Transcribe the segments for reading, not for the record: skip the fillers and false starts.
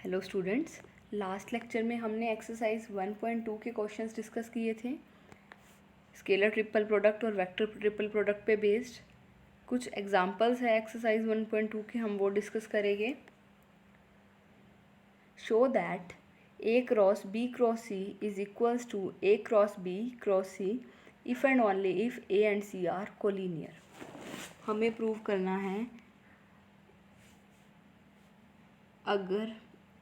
Hello students, last lecture में हमने exercise 1.2 के क्वेश्चंस डिस्कस किए थे। स्केलर ट्रिपल प्रोडक्ट और वेक्टर ट्रिपल प्रोडक्ट पे बेस्ड कुछ एग्जांपल्स है एक्सरसाइज 1.2 के, हम वो डिस्कस करेंगे। Show that A cross B cross C is equals to A cross B cross C if and only if A and C are collinear. हमें prove करना है अगर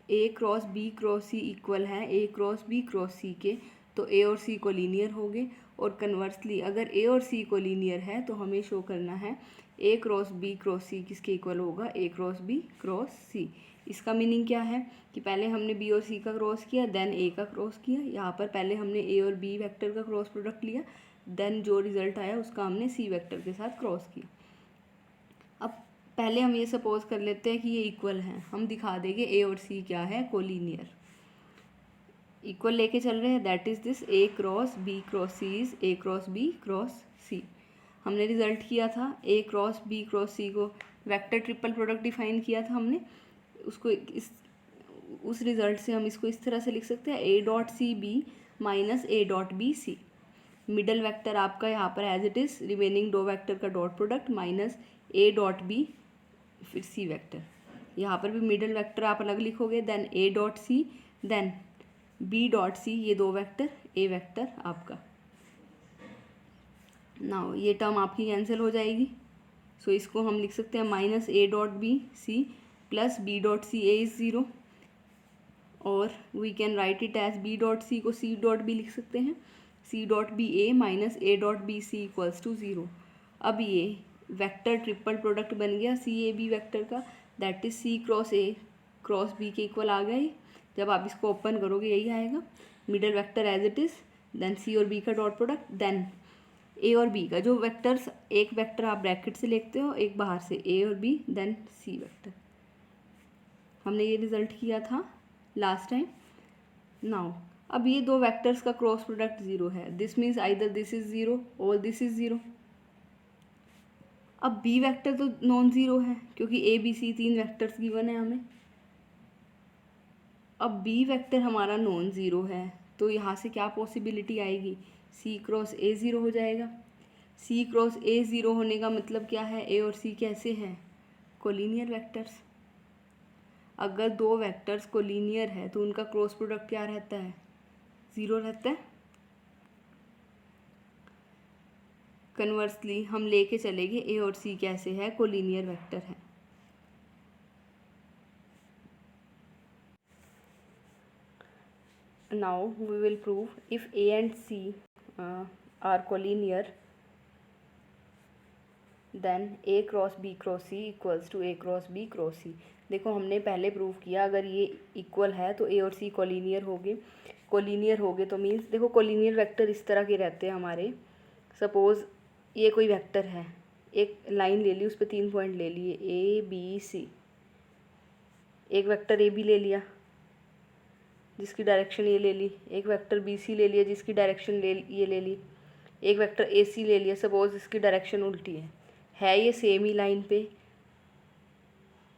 A cross B cross C equal है A cross B cross C के, तो A और C collinear होंगे। और कन्वर्सली अगर A और C कोलिनियर है तो हमें शो करना है A cross B cross C किसके इक्वल होगा, A cross B cross C। इसका मीनिंग क्या है कि पहले हमने B और C का क्रॉस किया, देन A का क्रॉस किया। यहाँ पर पहले हमने A और B वेक्टर का क्रॉस प्रोडक्ट लिया, देन जो रिजल्ट आया उसका हमने C वेक्टर के साथ क्रॉस किया। अब पहले हम ये सपोज कर लेते हैं कि ये इक्वल हैं, हम दिखा देंगे A और C क्या है, कोलिनियर। इक्वल लेके चल रहे हैं, that is this A cross B cross C is A cross B cross C। हमने रिजल्ट किया था A cross B cross C को वेक्टर ट्रिपल प्रोडक्ट डिफाइन किया था हमने, उसको उस रिजल्ट से हम इसको इस तरह से लिख सकते हैं A dot C B minus A dot B C. Middle vector आपका यहाँ पर एज इट इज़, रिमेनिंग दो वेक्टर का dot product minus A dot B फिर C वेक्टर। यहाँ पर भी मिडल वेक्टर आप अलग लिखोगे, then A dot C then B dot C, ये दो वेक्टर A वेक्टर आपका। नाउ ये टर्म आपकी कैंसिल हो जाएगी, सो इसको हम लिख सकते हैं minus A dot B C plus B dot C A is zero, और we can write it as B dot C को C डॉट B लिख सकते हैं, C dot B A minus A dot B C equals to zero. अब ये vector triple product बन गया C A B vector का, that is C cross A cross B के इक्वल आ गया ये। जब आप इसको ओपन करोगे यही आएगा, middle vector as it is, then C और B का डॉट प्रोडक्ट, देन A और B का जो वेक्टर्स, एक वेक्टर आप ब्रैकेट से लिखते हो, एक बाहर से A और B, देन C वेक्टर। हमने ये रिजल्ट किया था लास्ट टाइम। नाउ अब ये दो वेक्टर्स का क्रॉस प्रोडक्ट ज़ीरो है, this means either this is zero और दिस इज़ ज़ीरो। अब बी वेक्टर तो नॉन ज़ीरो है क्योंकि ए बी सी तीन वेक्टर्स गिवन है हमें। अब बी वेक्टर हमारा नॉन ज़ीरो है, तो यहाँ से क्या पॉसिबिलिटी आएगी, सी क्रॉस ए ज़ीरो हो जाएगा। सी क्रॉस ए ज़ीरो होने का मतलब क्या है, ए और सी कैसे हैं, कोलिनियर वेक्टर्स। अगर दो वेक्टर्स कोलिनियर है तो उनका क्रॉस प्रोडक्ट क्या रहता है, ज़ीरो रहता है। कन्वर्सली हम लेके चलेंगे ए और सी कैसे है, कोलिनियर वेक्टर है। Now we will prove if A and C are collinear, then A cross B cross C equals to A cross B cross C. देखो हमने पहले प्रूव किया अगर ये इक्वल है तो ए और सी कोलिनियर होगे तो मीन्स देखो कोलिनियर वेक्टर इस तरह के रहते हैं हमारे। सपोज़ ये कोई वेक्टर है, एक लाइन ले ली, उस पर 3 पॉइंट ले लिए ए बी सी, एक वेक्टर ए बी ले लिया जिसकी डायरेक्शन ये ले ली, एक वेक्टर बी सी ले लिया जिसकी डायरेक्शन ये ले ली, एक वेक्टर ए सी ले लिया, सपोज़ इसकी डायरेक्शन उल्टी है ये सेम ही लाइन पे।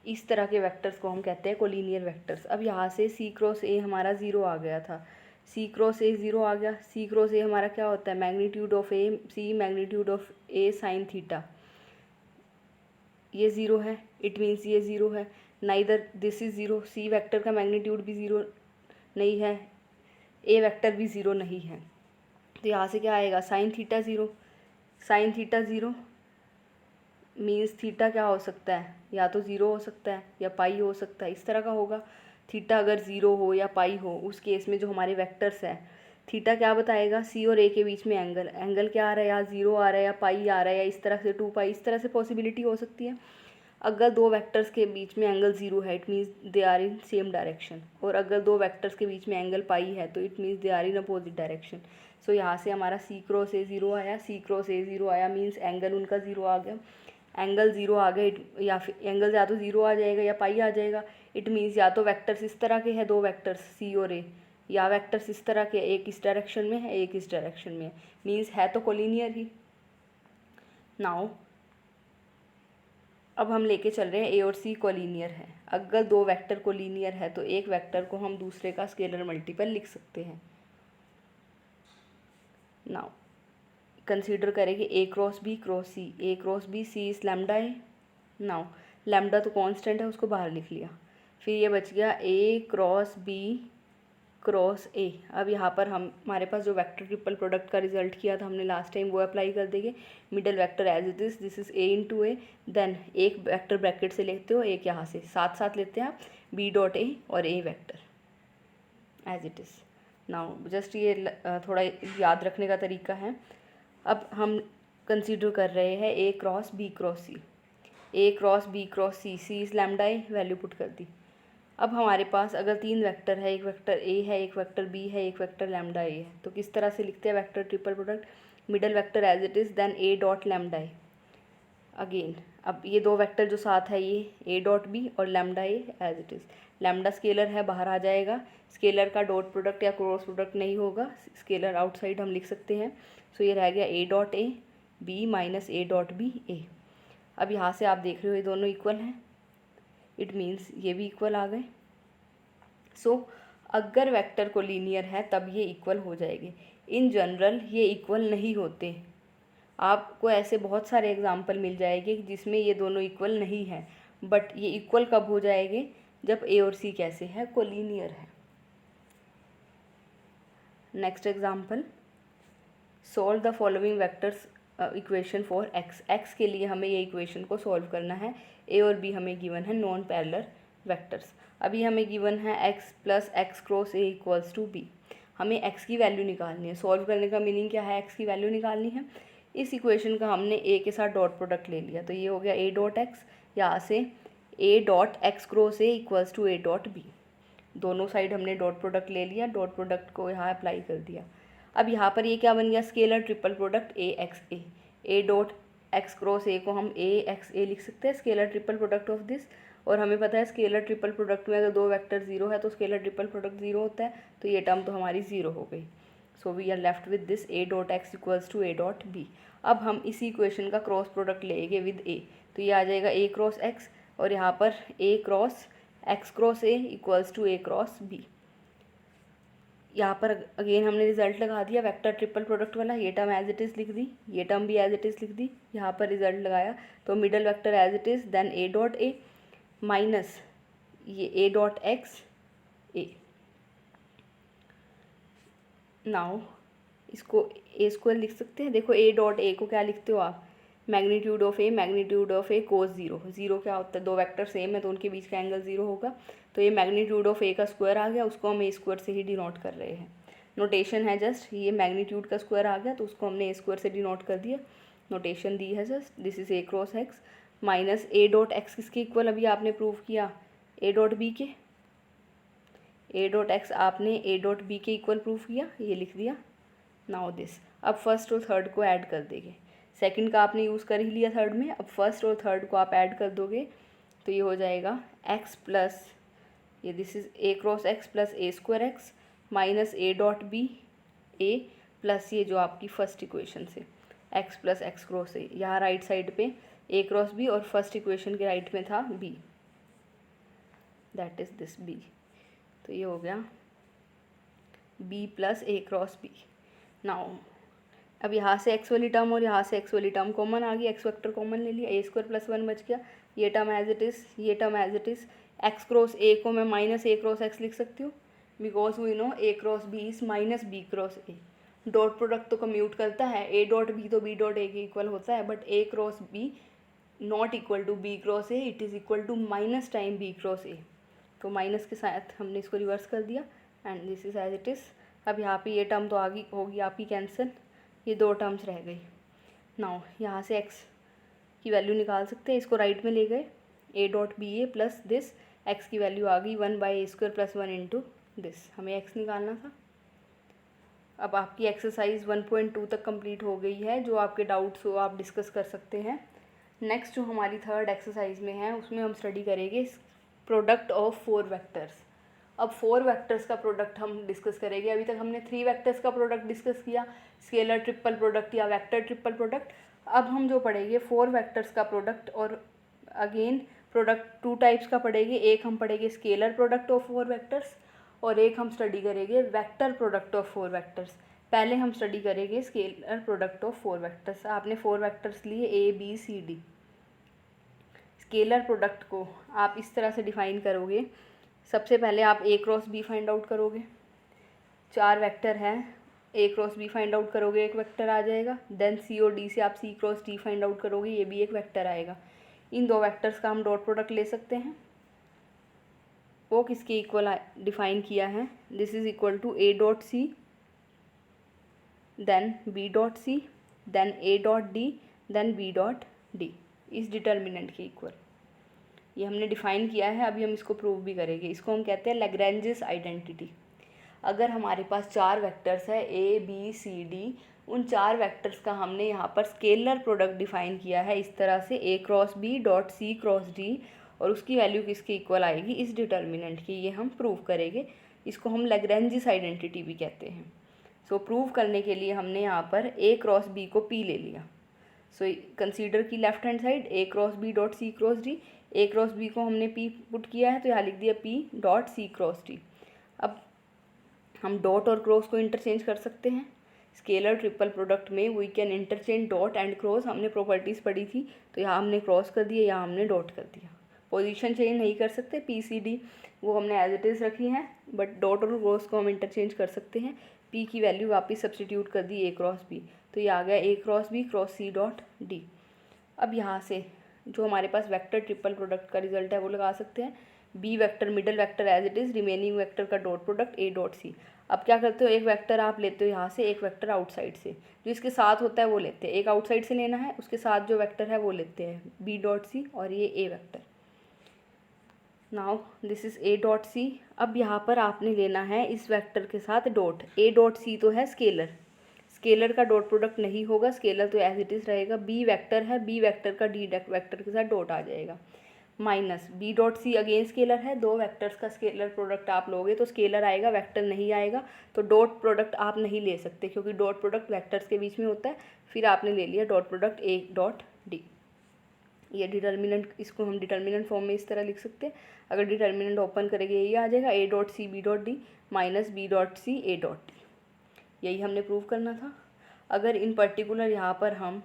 इस तरह के वेक्टर्स को हम कहते हैं कोलिनियर वेक्टर्स। अब यहाँ से सी क्रॉस ए हमारा ज़ीरो आ गया था, सी क्रॉस ए ज़ीरो आ गया। सी क्रॉस ए हमारा क्या होता है, magnitude of A C magnitude of A sine theta, ये ज़ीरो है, इट मीन्स ये ज़ीरो है। Neither this is zero, C vector का मैग्नीट्यूड भी ज़ीरो नहीं है, ए वेक्टर भी ज़ीरो नहीं है, तो यहाँ से क्या आएगा, sine theta zero. Sine theta zero means theta क्या हो सकता है, या तो ज़ीरो हो सकता है या पाई हो सकता है, इस तरह का होगा। थीटा अगर ज़ीरो हो या पाई हो, उस केस में जो हमारे वेक्टर्स है, थीटा क्या बताएगा, सी और ए के बीच में एंगल क्या आ रहा है, या ज़ीरो आ रहा है या पाई आ रहा है, या इस तरह से 2 पाई, इस तरह से पॉसिबिलिटी हो सकती है। अगर दो वेक्टर्स के बीच में एंगल ज़ीरो है, it means they are in same direction, और अगर दो वेक्टर्स के बीच में एंगल पाई है तो it means they are in opposite direction. So यहाँ से हमारा सी क्रॉस ए ज़ीरो आया, सी क्रॉस ए ज़ीरो आया मीन्स एंगल उनका ज़ीरो आ गया। एंगल ज़ीरो आ गए, या फिर एंगल या तो ज़ीरो आ जाएगा या पाई आ जाएगा। इट मीन्स या तो वेक्टर्स इस तरह के हैं, दो वेक्टर्स सी और ए, या वेक्टर्स इस तरह के, एक इस डायरेक्शन में है एक इस डायरेक्शन में, मीन्स है तो कोलिनियर ही। नाउ अब हम लेके चल रहे हैं ए और सी कोलिनियर है। अगर दो वेक्टर कोलिनियर है तो एक वेक्टर को हम दूसरे का स्केलर मल्टीपल लिख सकते हैं। नाउ कंसीडर करेंगे ए cross B cross C. A cross B C इस लैम्डा है। नाउ लैम्डा तो कांस्टेंट है, उसको बाहर लिख लिया। फिर ये बच गया ए क्रॉस बी क्रॉस ए। अब यहाँ पर हमारे पास जो वेक्टर ट्रिपल प्रोडक्ट का रिजल्ट किया था हमने लास्ट टाइम, वो अप्लाई कर देंगे। Middle vector as it is, this is A into A. देन एक वेक्टर ब्रैकेट से लेते हो, एक यहाँ से साथ साथ लेते हैं आप, बी डॉट ए और A vector as it is. Now just ये थोड़ा याद रखने का तरीका है। अब हम कंसीडर कर रहे हैं A cross B cross C. A cross B cross C, C is lambda A, value put कर दी। अब हमारे पास अगर तीन वेक्टर है, एक वेक्टर ए है, एक वेक्टर बी है, एक वेक्टर लैम्डा ए है, तो किस तरह से लिखते हैं vector triple product? Middle vector as it is, then A dot lambda A. Again अब ये दो वेक्टर जो साथ है, ये ए डॉट बी और lambda A as it is. Lambda scalar है, बाहर आ जाएगा। स्केलर का डॉट प्रोडक्ट या क्रॉस प्रोडक्ट नहीं होगा, स्केलर आउटसाइड हम लिख सकते हैं। सो ये रह गया A dot A B minus A dot B A. अब यहाँ से आप देख रहे हो ये दोनों इक्वल हैं, इट मीन्स ये भी इक्वल आ गए। सो अगर वेक्टर को लीनियर है तब ये इक्वल हो जाएंगे। इन जनरल ये इक्वल नहीं होते। आपको ऐसे बहुत सारे एग्जाम्पल मिल जाएंगे जिसमें ये दोनों इक्वल नहीं है, बट ये इक्वल कब हो जाएंगे? जब ए और सी कैसे है? कोलिनियर है। Next example, solve the following vectors equation for x. X के लिए हमें ये इक्वेशन को सॉल्व करना है। ए और बी हमें गिवन है नॉन पैरेलल वेक्टर्स। अभी हमें गिवन है X plus x cross A equals to B. हमें एक्स की वैल्यू निकालनी है। सॉल्व करने का मीनिंग क्या है? एक्स की वैल्यू निकालनी है। इस इक्वेशन का हमने ए के साथ डॉट प्रोडक्ट ले लिया, तो ये हो गया ए डॉट एक्स। यहाँ से A dot X cross A equals to A dot B. दोनों साइड हमने डॉट प्रोडक्ट ले लिया, डॉट प्रोडक्ट को यहाँ अप्लाई कर दिया। अब यहाँ पर ये क्या बन गया? Scalar triple product A x A. A dot X cross a को हम ए एक्स ए लिख सकते हैं, scalar triple product of this. और हमें पता है स्केलर ट्रिपल प्रोडक्ट में अगर दो वेक्टर जीरो है तो स्केलर ट्रिपल प्रोडक्ट जीरो होता है, तो ये टर्म तो हमारी जीरो हो गई। So we are left with this a dot x equals to A dot b. अब हम इसी इक्वेशन का क्रॉस प्रोडक्ट लेंगे विद ए, तो ये आ जाएगा ए क्रॉस एक्स, और यहाँ पर A cross X cross A equals to A cross B. यहाँ पर अगेन हमने रिजल्ट लगा दिया वेक्टर ट्रिपल प्रोडक्ट वाला। ये टर्म एज इट इज़ लिख दी, ये टर्म भी एज इट इज़ लिख दी। यहाँ पर रिजल्ट लगाया तो middle vector as it is, then A dot A minus ये A dot X A. Now इसको ए स्क्वायर लिख सकते हैं। देखो ए डॉट ए को क्या लिखते हो आप? Magnitude of A cos zero. Zero क्या होता है? दो वेक्टर सेम है तो उनके बीच का एंगल जीरो होगा, तो ये मैग्नीट्यूड ऑफ ए का स्क्वायर आ गया, उसको हम ए स्क्वायर से ही डिनोट कर रहे हैं। नोटेशन है जस्ट, ये मैग्नीट्यूड का स्क्वायर आ गया तो उसको हमने ए स्क्वायर से डिनोट कर दिया। नोटेशन दी है just, this is a cross x minus A dot x किसके इक्वल अभी आपने प्रूव किया? ए डॉट बी के। ए डॉट एक्स आपने ए डॉट बी के इक्वल प्रूफ किया, ये लिख दिया। नाउ दिस, अब फर्स्ट और थर्ड को ऐड कर देंगे। सेकंड का आपने यूज़ कर ही लिया थर्ड में, अब फर्स्ट और थर्ड को आप ऐड कर दोगे तो ये हो जाएगा एक्स प्लस ये this is a cross x plus a square x minus A dot B a plus ये जो आपकी फर्स्ट इक्वेशन से x plus x cross a. यहाँ राइट साइड पे ए क्रॉस बी और फर्स्ट इक्वेशन के right में था b, that is this b. तो ये हो गया b plus a cross b. Now अब यहाँ से एक्स वाली टर्म और यहाँ से एक्स वाली टर्म कॉमन आ गई, एक्स वेक्टर कॉमन ले लिया, ए स्क्वायर प्लस वन बच गया। ये टर्म एज इट इज़, ये term as it is. X cross a को मैं माइनस ए क्रॉस एक्स लिख सकती हूँ, because we know a cross b is minus b cross A. Dot product तो कम्यूट करता है, ए डॉट बी तो बी डॉट ए के इक्वल होता है, but a cross b not equal to b cross a, it is equal to minus time B cross a. तो minus के साथ हमने इसको रिवर्स कर दिया and this is as it is. अब यहाँ पे ये टर्म तो आगे होगी आपकी कैंसिल, ये दो टर्म्स रह गई। नाउ यहाँ से x की वैल्यू निकाल सकते हैं, इसको राइट में ले गए, a dot B a plus this, x की वैल्यू आ गई 1/a² प्लस 1 इंटू दिस। हमें x निकालना था। अब आपकी एक्सरसाइज 1.2 तक कंप्लीट हो गई है। जो आपके डाउट्स हो आप डिस्कस कर सकते हैं। नेक्स्ट जो हमारी थर्ड एक्सरसाइज में है उसमें हम स्टडी करेंगे प्रोडक्ट ऑफ 4 वेक्टर्स। अब 4 वेक्टर्स का प्रोडक्ट हम डिस्कस करेंगे। अभी तक हमने 3 वेक्टर्स का प्रोडक्ट डिस्कस किया, स्केलर ट्रिपल प्रोडक्ट या वेक्टर ट्रिपल प्रोडक्ट। अब हम जो पढ़ेंगे 4 वेक्टर्स का प्रोडक्ट और अगेन प्रोडक्ट 2 टाइप्स का पढ़ेंगे। एक हम पढ़ेंगे स्केलर प्रोडक्ट ऑफ 4 वेक्टर्स और एक हम स्टडी करेंगे वेक्टर प्रोडक्ट ऑफ 4 वेक्टर्स। पहले हम स्टडी करेंगे स्केलर प्रोडक्ट ऑफ 4 वेक्टर्स। आपने 4 वेक्टर्स लिए ABCD। स्केलर प्रोडक्ट को आप इस तरह से डिफाइन करोगे। सबसे पहले आप A cross B find out करोगे। 4 वेक्टर हैं, A cross B find out करोगे, एक वेक्टर आ जाएगा। देन C और D से आप C cross D find out करोगे, ये भी एक वेक्टर आएगा। इन 2 वेक्टर्स का हम डॉट प्रोडक्ट ले सकते हैं। वो किसके इक्वल डिफाइन किया है, this is equal to A dot C then B dot C then A dot D then B dot D, इस डिटर्मिनेंट के इक्वल। ये हमने डिफाइन किया है, अभी हम इसको प्रूव भी करेंगे। इसको हम कहते हैं लैग्रेंजेस आइडेंटिटी। अगर हमारे पास 4 वेक्टर्स है ABCD, उन 4 वेक्टर्स का हमने यहाँ पर स्केलर प्रोडक्ट डिफाइन किया है इस तरह से A cross B dot C cross D, और उसकी वैल्यू किसके इक्वल आएगी, इस डिटर्मिनेंट की। ये हम प्रूव करेंगे। इसको हम लैग्रेंजेस आइडेंटिटी भी कहते हैं। सो प्रूव करने के लिए हमने यहाँ पर A क्रॉस B को P ले लिया। सो कंसीडर की left hand side A cross B dot C cross D। A cross B को हमने P पुट किया है तो यहाँ लिख दिया P dot C cross D। अब हम डॉट और क्रॉस को इंटरचेंज कर सकते हैं। स्केलर ट्रिपल प्रोडक्ट में we can interchange dot and cross. हमने प्रॉपर्टीज़ पढ़ी थी, तो यहाँ हमने क्रॉस कर दिया, यहाँ हमने डॉट कर दिया। पोजीशन चेंज नहीं कर सकते, PCD वो हमने एज इट इज़ रखी हैं, बट डॉट और क्रॉस को हम इंटरचेंज कर सकते हैं। P की वैल्यू वापस सब्सटीट्यूट कर दी A क्रॉस B, तो ये आ गया A cross B cross C dot D। अब यहाँ से जो हमारे पास वेक्टर ट्रिपल प्रोडक्ट का रिजल्ट है वो लगा सकते हैं। B vector middle vector as it is, remaining vector का dot product A dot C। अब क्या करते हो, एक वेक्टर आप लेते हो यहाँ से, एक वेक्टर आउटसाइड से, जो इसके साथ होता है वो लेते हैं। एक आउटसाइड से लेना है, उसके साथ जो वेक्टर है वो लेते हैं B डॉट C, और ये A vector. Now this is A dot C। अब यहाँ पर आपने लेना है इस वेक्टर के साथ डॉट। A डॉट C तो है स्केलर, स्केलर का डॉट प्रोडक्ट नहीं होगा, स्केलर तो एज इट इज़ रहेगा। B वेक्टर है, B वेक्टर का D वेक्टर के साथ डॉट आ जाएगा। Minus B dot C again scalar है, 2 वेक्टर्स का स्केलर प्रोडक्ट आप लोगे तो स्केलर आएगा, वेक्टर नहीं आएगा, तो डॉट प्रोडक्ट आप नहीं ले सकते क्योंकि डॉट प्रोडक्ट वेक्टर्स के बीच में होता है। फिर आपने ले लिया dot product A dot D। ये डिटर्मिनेंट, इसको हम डिटर्मिनेंट फॉर्म में इस तरह लिख सकते हैं। अगर डिटर्मिनेंट ओपन करेंगे यही आ जाएगा, A dot C B dot D minus B dot C A dot D। यही हमने प्रूव करना था। अगर इन पर्टिकुलर यहाँ पर हम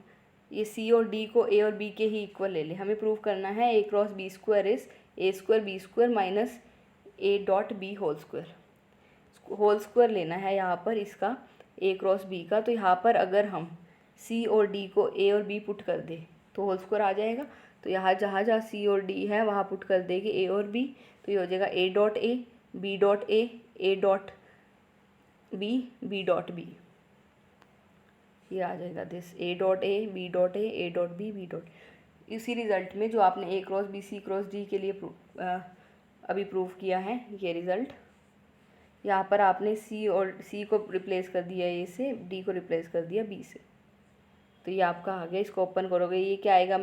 ये C और D को A और B के ही इक्वल ले लें, हमें प्रूव करना है A cross B square is A square B square minus A dot B whole square. Whole square लेना है यहाँ पर इसका A क्रॉस B का, तो यहाँ पर अगर हम C और D को A और B पुट कर दें तो होल स्क्वायर आ जाएगा। तो यहाँ जहाँ जहाँ C और D है वहाँ पुट कर देंगे A और B, तो ये हो जाएगा A dot A B dot A dot B B dot B। ये आ जाएगा this A dot A B dot A dot B B dot. इसी रिज़ल्ट में जो आपने A cross B C cross D के लिए अभी प्रूव किया है, ये रिज़ल्ट यहाँ पर आपने C और C को रिप्लेस कर दिया A से, D को रिप्लेस कर दिया B से, तो ये आपका आ गया। इसको ओपन करोगे ये क्या आएगा,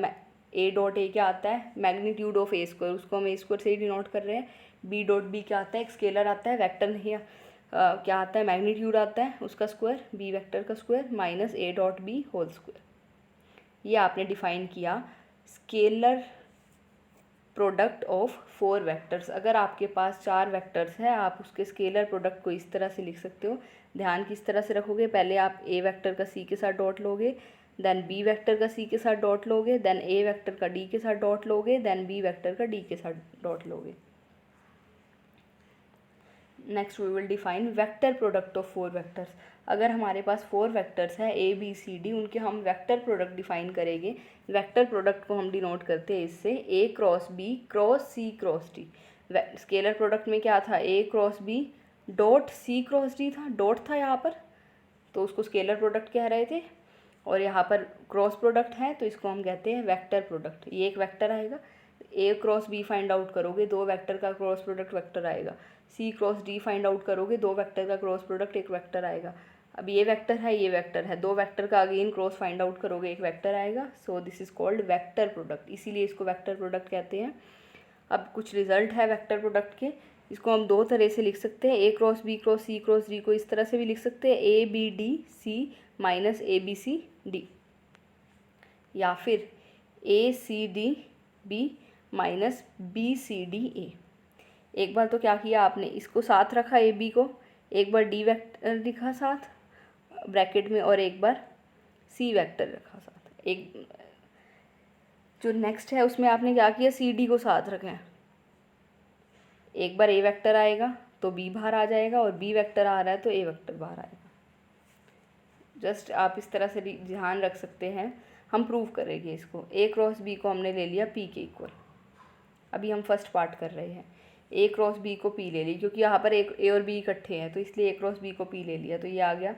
A डॉट A क्या आता है, मैग्नीट्यूड ऑफ A स्क्वायर, उसको हम A स्क्वायर से ही डिनोट कर रहे हैं। B डॉट B क्या आता है, एक स्केलर आता है, वेक्टर नहीं है, क्या आता है, मैग्नीट्यूड आता है उसका स्क्वायर, B वेक्टर का square minus A dot B whole square. ये आपने डिफाइन किया स्केलर प्रोडक्ट ऑफ 4 वेक्टर्स। अगर आपके पास 4 वेक्टर्स है, आप उसके स्केलर प्रोडक्ट को इस तरह से लिख सकते हो। ध्यान किस तरह से रखोगे, पहले आप A वेक्टर का C के साथ डॉट लोगे, देन B वेक्टर का C के साथ डॉट लोगे, देन A वेक्टर का D के साथ डॉट लोगे, देन B वेक्टर का D के साथ डॉट लोगे। Next we will define vector product of 4 vectors. अगर हमारे पास 4 वेक्टर्स है A B C D, उनके हम वेक्टर प्रोडक्ट डिफाइन करेंगे। वेक्टर प्रोडक्ट को हम डिनोट करते हैं इससे A cross B cross C cross D। Scalar product में क्या था, A cross B dot C cross D था, डॉट था यहाँ पर, तो उसको स्केलर प्रोडक्ट कह रहे थे। और यहाँ पर क्रॉस प्रोडक्ट है तो इसको हम कहते हैं वेक्टर प्रोडक्ट। ये एक वेक्टर आएगा, A cross B find out करोगे, 2 वेक्टर का क्रॉस प्रोडक्ट वेक्टर आएगा। C cross D find out करोगे, 2 वेक्टर का क्रॉस प्रोडक्ट एक वेक्टर आएगा। अब ये वेक्टर है, ये वेक्टर है, 2 वेक्टर का अगेन क्रॉस फाइंड आउट करोगे, एक वेक्टर आएगा। So this is called vector product, इसीलिए इसको वेक्टर प्रोडक्ट कहते हैं। अब कुछ रिजल्ट है वेक्टर प्रोडक्ट के, इसको हम 2 तरह से लिख सकते हैं। A cross B cross C cross D को इस तरह से भी लिख सकते हैं, A B D C minus A B C D, या फिर A C D b minus b C d a. एक बार तो क्या किया आपने, इसको साथ रखा ए बी को, एक बार डी वेक्टर लिखा साथ ब्रैकेट में और एक बार सी वेक्टर रखा साथ। एक जो नेक्स्ट है उसमें आपने क्या किया, सी डी को साथ रखा है। एक बार ए वेक्टर आएगा तो बी बाहर आ जाएगा और बी वेक्टर आ रहा है तो ए वेक्टर बाहर आएगा। जस्ट आप इस तरह से ध्यान रख सकते हैं। हम प्रूव करेंगे इसको। ए क्रॉस बी को हमने ले लिया पी के इक्वल। अभी हम फर्स्ट पार्ट कर रहे हैं। ए क्रॉस बी को पी ले ली, क्योंकि यहाँ पर एक ए और बी इकट्ठे हैं तो इसलिए ए क्रॉस बी को पी ले लिया। तो ये आ गया,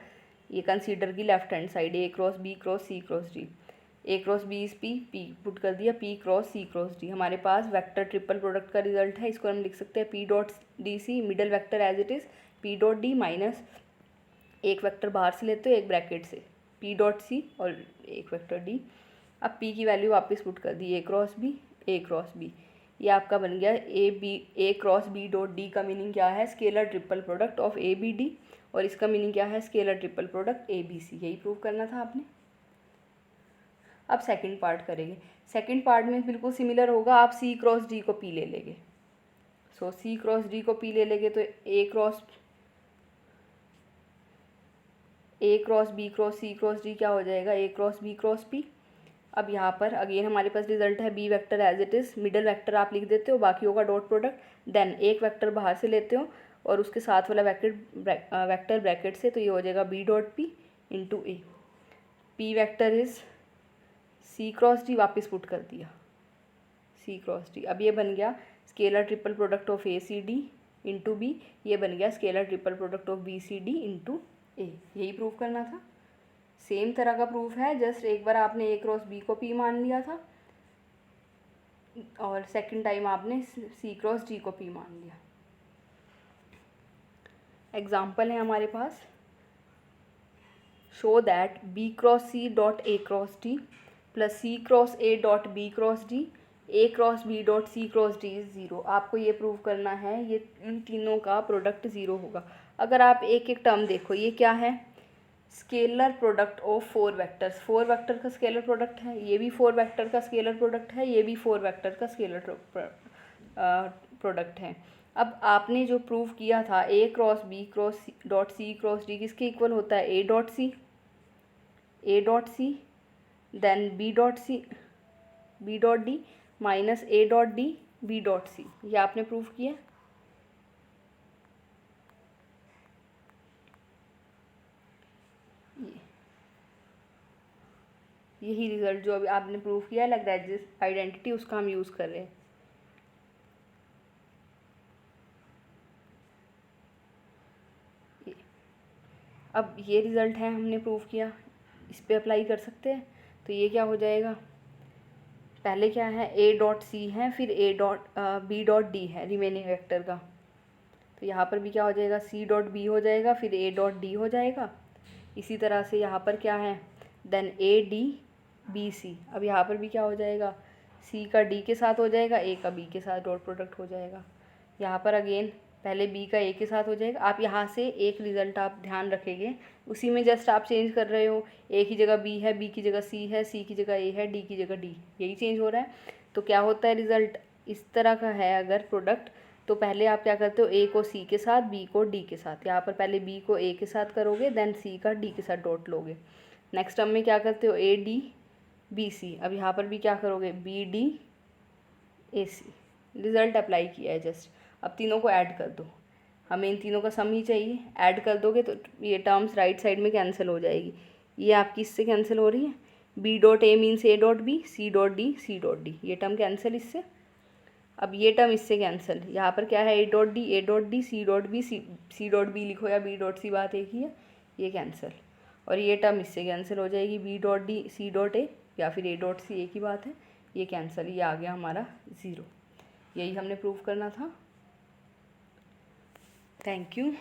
ये कंसीडर की left hand side, a cross B cross c cross D. A cross b is p, p put कर दिया, p cross c cross d. हमारे पास वेक्टर ट्रिपल प्रोडक्ट का रिजल्ट है। इसको हम लिख सकते हैं p dot d c, middle vector as it is p dot D minus एक वेक्टर बाहर से लेते हो एक ब्रैकेट से, पी डॉट सी और एक वेक्टर डी। अब पी की वैल्यू वापस पुट कर दी, a cross b a cross b. ये आपका बन गया ए क्रॉस बी डॉट डी का मीनिंग क्या है, scalar triple product of a b d, और इसका मीनिंग क्या है, scalar triple product a b c. यही प्रूव करना था आपने। अब सेकंड पार्ट करेंगे। सेकंड पार्ट में बिल्कुल सिमिलर होगा, आप सी क्रॉस डी को पी ले लेंगे। सो सी क्रॉस डी को पी ले लेंगे तो a cross B cross c cross d क्या हो जाएगा, a cross B cross p. अब यहाँ पर अगेन हमारे पास रिजल्ट है b vector as it is, middle vector आप लिख देते हो, बाकी होगा डॉट प्रोडक्ट। देन एक वेक्टर बाहर से लेते हो और उसके साथ वाला वेक्टर ब्रैकेट से, तो ये हो जाएगा B dot P into A. P vector is C cross D, वापस पुट कर दिया सी क्रॉस डी। अब ये बन गया scalar triple product of A C D into B, ये बन गया scalar triple product of B C D into A. यही प्रूव करना था। सेम तरह का प्रूफ है, जस्ट एक बार आपने ए क्रॉस बी को पी मान लिया था और सेकंड टाइम आपने सी क्रॉस डी को पी मान लिया। एग्जाम्पल है हमारे पास, show that B cross C dot A cross D plus C cross A dot B cross D, A cross B dot C cross D is zero. आपको ये prove करना है ये इन तीनों का प्रोडक्ट ज़ीरो होगा। अगर आप एक एक टर्म देखो, ये क्या है, scalar product of four vectors. Four vector का स्केलर प्रोडक्ट है, ये भी फोर वेक्टर का स्केलर प्रोडक्ट है, ये भी फोर वेक्टर का स्केलर प्रोडक्ट है। अब आपने जो प्रूव किया था A cross B cross dot C cross D किसके इक्वल होता है, ए dot C then B dot D minus ए dot D B dot C. ये आपने प्रूव किया। यही रिजल्ट जो अभी आपने प्रूव किया है लैग्रेंज आइडेंटिटी, उसका हम यूज़ कर रहे हैं। अब ये रिज़ल्ट है, हमने प्रूव किया, इस पे अप्लाई कर सकते हैं। तो ये क्या हो जाएगा, पहले क्या है ए डॉट सी है, फिर a dot b dot d है रिमेनिंग वेक्टर का। तो यहाँ पर भी क्या हो जाएगा, सी डॉट बी हो जाएगा, फिर ए डॉट डी हो जाएगा। इसी तरह से यहाँ पर क्या है, then a d b c. अब यहाँ पर भी क्या हो जाएगा, सी का डी के साथ हो जाएगा, ए का बी के साथ डॉट प्रोडक्ट हो जाएगा। यहाँ पर अगेन पहले बी का ए के साथ हो जाएगा। आप यहाँ से एक रिज़ल्ट आप ध्यान रखेंगे, उसी में जस्ट आप चेंज कर रहे हो, ए की जगह बी है, बी की जगह सी है, सी की जगह ए है, डी की जगह डी, यही चेंज हो रहा है। तो क्या होता है रिज़ल्ट इस तरह का है अगर प्रोडक्ट, तो पहले आप क्या करते हो, ए को सी के साथ, बी को डी के साथ। यहाँ पर पहले बी को ए के साथ करोगे, देन सी का डी के साथ डॉट लोगे। नेक्स्ट टर्म में क्या करते हो, ए डी बी सी। अब यहाँ पर भी क्या करोगे, b d a c. Result apply किया है जस्ट। अब तीनों को ऐड कर दो, हमें इन तीनों का सम ही चाहिए। ऐड कर दोगे तो ये टर्म्स राइट साइड में कैंसिल हो जाएगी। ये आपकी इससे कैंसिल हो रही है, b dot a means a dot B, c dot d c dot d, ये टर्म कैंसिल इससे। अब ये टर्म इससे कैंसिल, यहाँ पर क्या है, ए dot d c dot B c dot b लिखो या बी डॉट सी, बात एक ही है, ये कैंसिल। और ये टर्म इससे कैंसिल हो जाएगी, b dot d c dot a या फिर ए डॉट सी, एक ही बात है, ये कैंसिल। ये आ गया हमारा ज़ीरो। यही हमने प्रूव करना था। Thank you.